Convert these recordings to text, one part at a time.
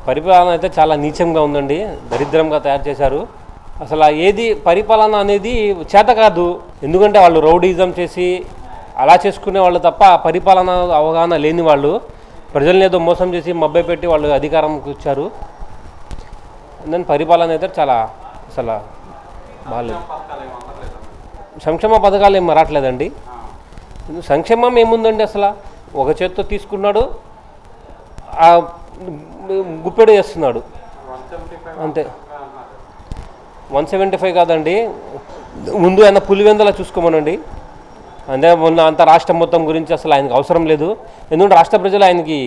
పరిపాలన అయితే చాలా నీచంగా ఉందండి, దరిద్రంగా తయారు చేశారు. అసలు ఏది పరిపాలన అనేది చేత కాదు. ఎందుకంటే వాళ్ళు రౌడీజం చేసి అలా చేసుకునే వాళ్ళు తప్ప పరిపాలన అవగాహన లేని వాళ్ళు ప్రజల్ని ఏదో మోసం చేసి మభ్య పెట్టి వాళ్ళు అధికారంకి వచ్చారు. దాని పరిపాలన అయితే చాలా అసలు బాగాలేదు. సంక్షేమ పథకాలు ఏం రావట్లేదండి. సంక్షేమం ఏముందండి, అసలు ఒక చేత్తో తీసుకున్నాడు, గుప్పెడు చేస్తున్నాడు అంతే. 175 కాదండి, ముందు ఆయన పులివెందల చూసుకోమనండి. అంటే మొన్న అంత రాష్ట్రం మొత్తం గురించి అసలు ఆయనకు అవసరం లేదు. ఎందుకంటే రాష్ట్ర ప్రజలు ఆయనకి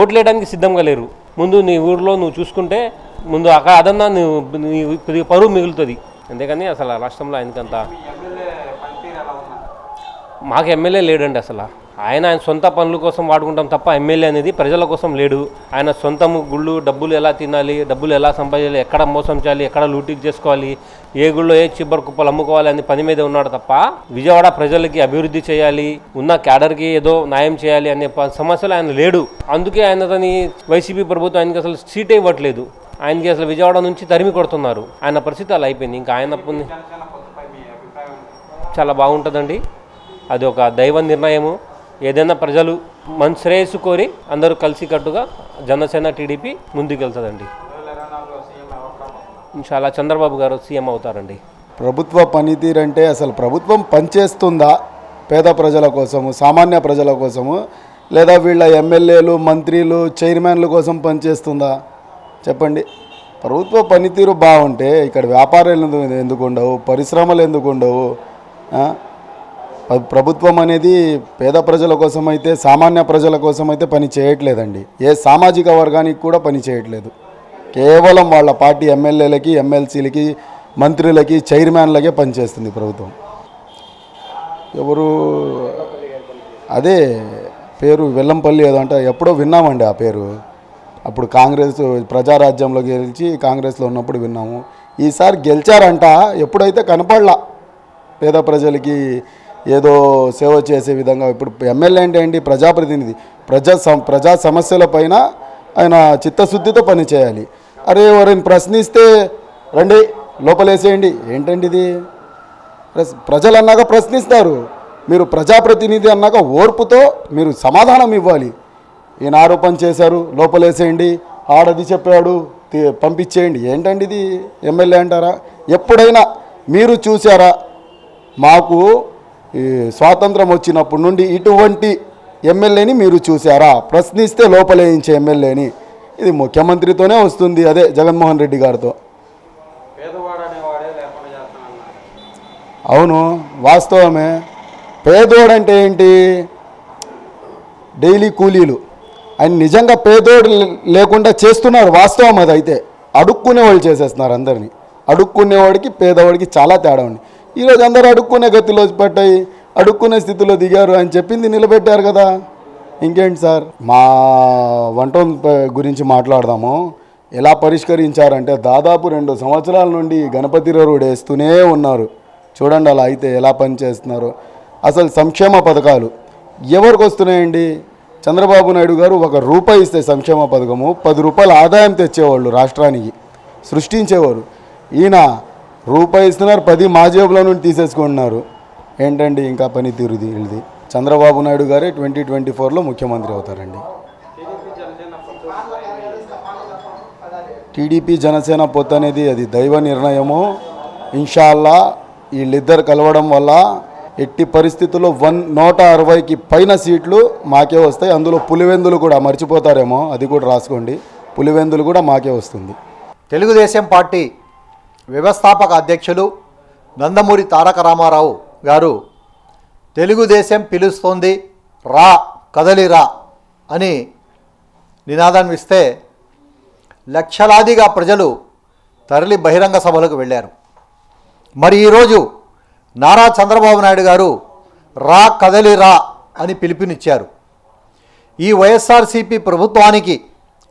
ఓట్లు వేయడానికి సిద్ధంగా లేరు. ముందు నీ ఊరిలో నువ్వు చూసుకుంటే ముందు అదన్నా నీ పరువు మిగులుతుంది. అంతేకాని అసలు రాష్ట్రంలో ఆయనకంత మాకు ఎమ్మెల్యే లేడండి. అసలు ఆయన సొంత పనుల కోసం వాడుకుంటాం తప్ప ఎమ్మెల్యే అనేది ప్రజల కోసం లేడు. ఆయన సొంతము గుళ్ళు డబ్బులు ఎలా తినాలి, డబ్బులు ఎలా సంపాదించాలి, ఎక్కడ మోసం చేయాలి, ఎక్కడ లూటింగ్ చేసుకోవాలి, ఏ గుళ్ళో ఏ చిబ్బరి కుప్పలు అమ్ముకోవాలి అనే పని మీద ఉన్నాడు తప్ప విజయవాడ ప్రజలకి అభివృద్ధి చేయాలి, ఉన్న క్యాడర్కి ఏదో న్యాయం చేయాలి అనే సమస్యలు ఆయన లేడు. అందుకే ఆయనతోని వైసీపీ ప్రభుత్వం ఆయనకి అసలు సీటే ఇవ్వట్లేదు. ఆయనకి అసలు విజయవాడ నుంచి తరిమి కొడుతున్నారు. ఆయన పరిస్థితి అలా అయిపోయింది. ఇంకా ఆయన చాలా బాగుంటుందండి. అది ఒక దైవ నిర్ణయము. ఏదైనా ప్రజలు మన శ్రేయస్సు కోరి అందరూ కలిసికట్టుగా జనసేన టీడీపీ ముందుకెళ్తుందండి. చాలా చంద్రబాబు గారు సీఎం అవుతారండి. ప్రభుత్వ పనితీరు అంటే అసలు ప్రభుత్వం పనిచేస్తుందా పేద ప్రజల కోసము, సామాన్య ప్రజల కోసము, లేదా వీళ్ళ ఎమ్మెల్యేలు మంత్రులు చైర్మన్ల కోసం పనిచేస్తుందా చెప్పండి. ప్రభుత్వ పనితీరు బాగుంటే ఇక్కడ వ్యాపారాలు ఎందుకు ఉండవు, పరిశ్రమలు ఎందుకు ఉండవు? ప్రభుత్వం అనేది పేద ప్రజల కోసం అయితే, సామాన్య ప్రజల కోసం అయితే పని చేయట్లేదండి. ఏ సామాజిక వర్గానికి కూడా పని చేయట్లేదు. కేవలం వాళ్ళ పార్టీ ఎమ్మెల్యేలకి, ఎమ్మెల్సీలకి, మంత్రులకి, చైర్మన్లకే పనిచేస్తుంది ప్రభుత్వం. ఎవరు అదే పేరు వెల్లంపల్లి ఏదో అంటే ఎప్పుడో విన్నామండి ఆ పేరు. అప్పుడు కాంగ్రెస్ ప్రజారాజ్యంలో గెలిచి కాంగ్రెస్లో ఉన్నప్పుడు విన్నాము. ఈసారి గెలిచారంట, ఎప్పుడైతే కనపడలా పేద ప్రజలకి ఏదో సేవ చేసే విధంగా. ఇప్పుడు ఎమ్మెల్యే అంటే ఏంటి, ప్రజాప్రతినిధి. ప్రజా సమస్యల పైన ఆయన చిత్తశుద్ధితో పనిచేయాలి. అరే ఎవరైనా ప్రశ్నిస్తే రండి లోపలేసేయండి, ఏంటండి ఇది? ప్రజలు అన్నాక ప్రశ్నిస్తారు, మీరు ప్రజాప్రతినిధి అన్నాక ఓర్పుతో మీరు సమాధానం ఇవ్వాలి. ఈయన ఆరోపణ చేశారు, లోపలేసేయండి, ఆడది చెప్పాడు పంపించేయండి, ఏంటండి ఇది? ఎమ్మెల్యే అంటారా? ఎప్పుడైనా మీరు చూసారా? మాకు ఈ స్వాతంత్రం వచ్చినప్పటి నుండి ఇటువంటి ఎమ్మెల్యేని మీరు చూసారా? ప్రశ్నిస్తే లోపలేయించే ఎమ్మెల్యేని. ఇది ముఖ్యమంత్రితోనే వస్తుంది, అదే జగన్మోహన్ రెడ్డి గారితో. అవును, వాస్తవమే. పేదోడంటే ఏంటి? డైలీ కూలీలు. ఆయన నిజంగా పేదోడు లేకుండా చేస్తున్నారు, వాస్తవం. అది అయితే అడుక్కునేవాళ్ళు చేసేస్తున్నారు అందరినీ. అడుక్కునేవాడికి పేదవాడికి చాలా తేడా ఉంది. ఈరోజు అందరూ అడుక్కునే గతిలో పట్టాయి, అడుక్కునే స్థితిలో దిగారు అని చెప్పింది నిలబెట్టారు కదా. ఇంకేంటి సార్? మా వంటం గురించి మాట్లాడదాము. ఎలా పరిష్కరించారంటే దాదాపు 2 సంవత్సరాల నుండి గణపతి రోడ్ వేస్తూనే ఉన్నారు. చూడండి అలా అయితే ఎలా పనిచేస్తున్నారు. అసలు సంక్షేమ పథకాలు ఎవరికి వస్తున్నాయండి? చంద్రబాబు నాయుడు గారు ₹1 ఇస్తే సంక్షేమ పథకము 10 రూపాయల ఆదాయం తెచ్చేవాళ్ళు, రాష్ట్రానికి సృష్టించేవారు. ఈయన ₹1 ఇస్తున్నారు, 10 మా జేబులో నుండి తీసేసుకుంటున్నారు. ఏంటండి ఇంకా పనితీరుది వీళ్ళది? చంద్రబాబు నాయుడు గారే 2024లో ముఖ్యమంత్రి అవుతారండి. టీడీపీ జనసేన పొత్తు అనేది అది దైవ నిర్ణయము. ఇన్షాల్లా వీళ్ళిద్దరు కలవడం వల్ల ఎట్టి పరిస్థితుల్లో 160కి పైన సీట్లు మాకే వస్తాయి. అందులో పులివెందులు కూడా మర్చిపోతారేమో, అది కూడా రాసుకోండి. పులివెందులు కూడా మాకే వస్తుంది. తెలుగుదేశం పార్టీ వ్యవస్థాపక అధ్యక్షులు నందమూరి తారక రామారావు గారు తెలుగుదేశం పిలుస్తోంది, రా కదలిరా అని నినాదాన్ని ఇస్తే లక్షలాదిగా ప్రజలు తరలి బహిరంగ సభలకు వెళ్ళారు. మరి ఈరోజు నారా చంద్రబాబు నాయుడు గారు రా కదలిరా అని పిలుపునిచ్చారు. ఈ వైఎస్ఆర్సీపీ ప్రభుత్వానికి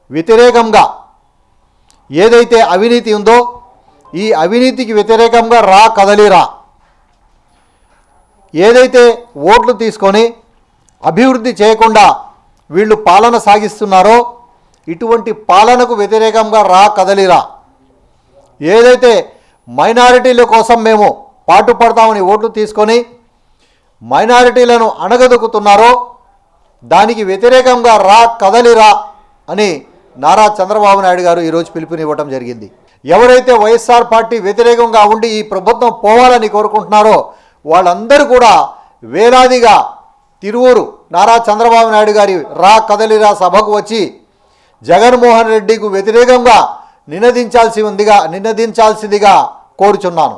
వ్యతిరేకంగా ఏదైతే అవినీతి ఉందో ఈ అవినీతికి వ్యతిరేకంగా రా కదలిరా. ఏదైతే ఓట్లు తీసుకొని అభివృద్ధి చేయకుండా వీళ్ళు పాలన సాగిస్తున్నారో ఇటువంటి పాలనకు వ్యతిరేకంగా రా కదలిరా. ఏదైతే మైనారిటీల కోసం మేము పాటుపడతామని ఓట్లు తీసుకొని మైనారిటీలను అణగదొక్కుతున్నారో దానికి వ్యతిరేకంగా రా కదలిరా అని నారా చంద్రబాబు నాయుడు గారు ఈరోజు పిలుపునివ్వటం జరిగింది. ఎవరైతే వైఎస్ఆర్ పార్టీ వ్యతిరేకంగా ఉండి ఈ ప్రభుత్వం పోవాలని కోరుకుంటున్నారో వాళ్ళందరూ కూడా వేలాదిగా తిరువూరు నారా చంద్రబాబు నాయుడు గారి రా కదలిరా సభకు వచ్చి జగన్మోహన్ రెడ్డికి వ్యతిరేకంగా నినదించాల్సిందిగా కోరుచున్నాను.